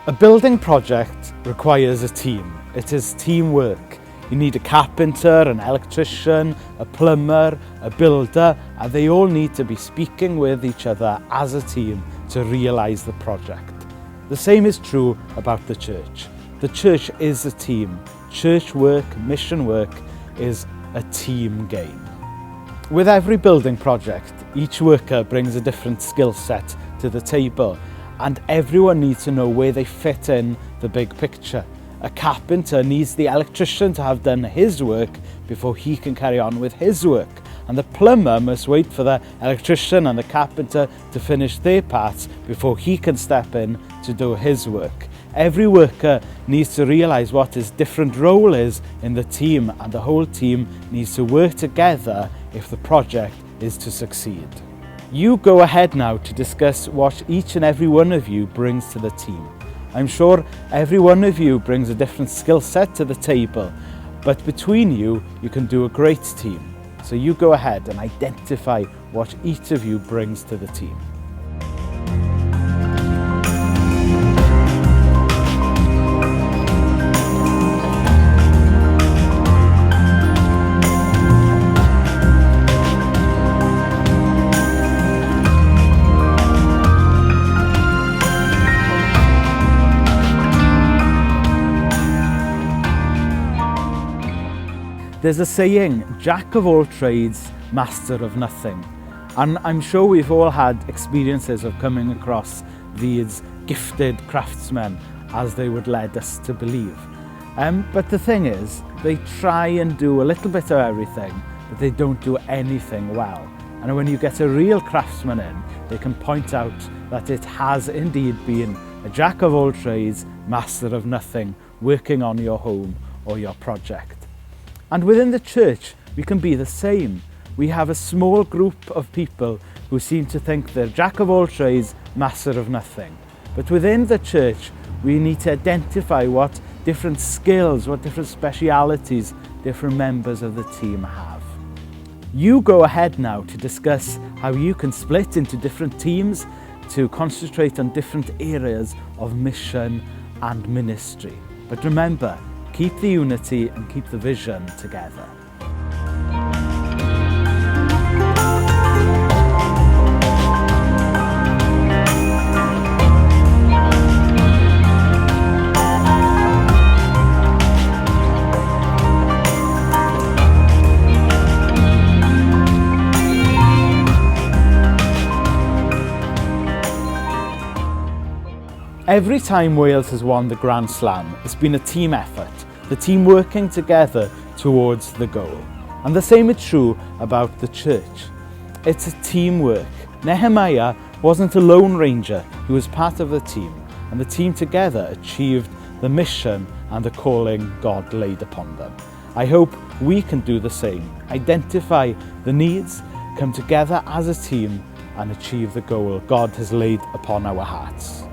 A building project requires a team. It is teamwork. You need a carpenter, an electrician, a plumber, a builder, and they all need to be speaking with each other as a team to realise the project. The same is true about the church. The church is a team. Church work, mission work is a team game. With every building project, each worker brings a different skill set to the table, and everyone needs to know where they fit in the big picture. A carpenter needs the electrician to have done his work before he can carry on with his work. And the plumber must wait for the electrician and the carpenter to finish their parts before he can step in to do his work. Every worker needs to realise what his different role is in the team, and the whole team needs to work together if the project is to succeed. You go ahead now to discuss what each and every one of you brings to the team. I'm sure every one of you brings a different skill set to the table, but between you, you can do a great team. So you go ahead and identify what each of you brings to the team. There's a saying, jack of all trades, master of nothing. And I'm sure we've all had experiences of coming across these gifted craftsmen as they would lead us to believe. But the thing is, they try and do a little bit of everything, but they don't do anything well. And when you get a real craftsman in, they can point out that it has indeed been a jack of all trades, master of nothing, working on your home or your project. And within the church, we can be the same. We have a small group of people who seem to think they're jack of all trades, master of nothing. But within the church, we need to identify what different skills, what different specialities different members of the team have. You go ahead now to discuss how you can split into different teams to concentrate on different areas of mission and ministry. But remember, keep the unity and keep the vision together. Every time Wales has won the Grand Slam, it's been a team effort, the team working together towards the goal. And the same is true about the church. It's a teamwork. Nehemiah wasn't a lone ranger, he was part of the team, and the team together achieved the mission and the calling God laid upon them. I hope we can do the same, identify the needs, come together as a team and achieve the goal God has laid upon our hearts.